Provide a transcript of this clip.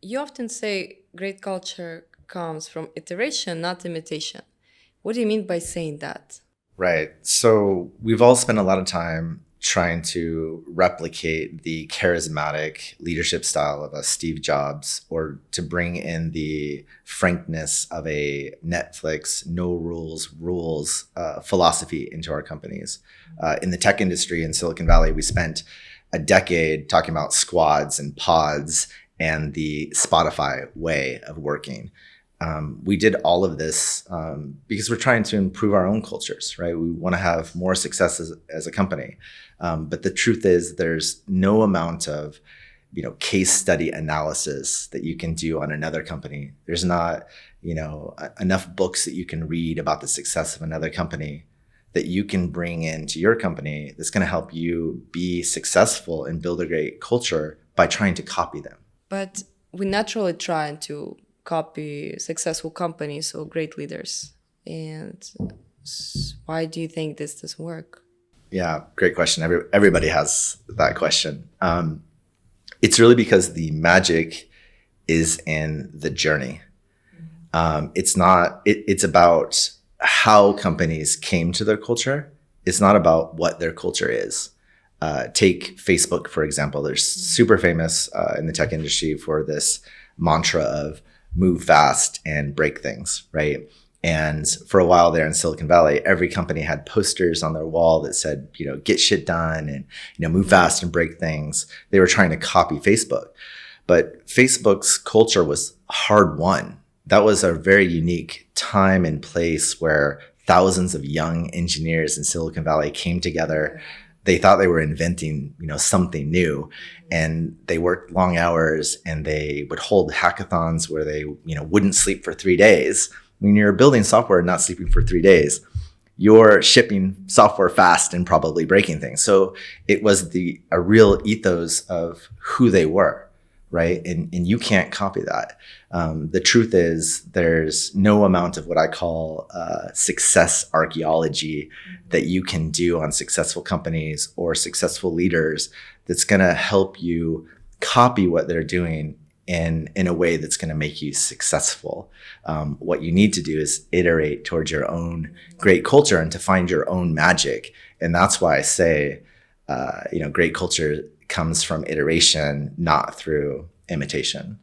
You often say great culture comes from iteration, not imitation. What do you mean by saying that? Right. So we've all spent a lot of time trying to replicate the charismatic leadership style of a Steve Jobs or to bring in the frankness of a Netflix, no rules philosophy into our companies. In the tech industry in Silicon Valley, we spent a decade talking about squads and pods and the Spotify way of working. We did all of this because we're trying to improve our own cultures, right? We want to have more success as a company. But the truth is there's no amount of, case study analysis that you can do on another company. There's not, enough books that you can read about the success of another company that you can bring into your company that's going to help you be successful and build a great culture by trying to copy them. But we naturally try to copy successful companies or great leaders. And why do you think this doesn't work? Yeah, great question. Everybody has that question. It's really because the magic is in the journey. It's not. It's about how companies came to their culture. It's not about what their culture is. Take Facebook, for example. They're super famous in the tech industry for this mantra of move fast and break things, right? And for a while there in Silicon Valley, every company had posters on their wall that said, get shit done and, move fast and break things. They were trying to copy Facebook. But Facebook's culture was hard won. That was a very unique time and place where thousands of young engineers in Silicon Valley came together. They thought they were inventing, something new, and they worked long hours and they would hold hackathons where they, wouldn't sleep for 3 days. When you're building software and not sleeping for 3 days, you're shipping software fast and probably breaking things. So it was a real ethos of who they were, right? And you can't copy that. The truth is there's no amount of what I call success archaeology that you can do on successful companies or successful leaders that's going to help you copy what they're doing in a way that's going to make you successful. What you need to do is iterate towards your own great culture and to find your own magic. And that's why I say, great culture comes from iteration, not through imitation.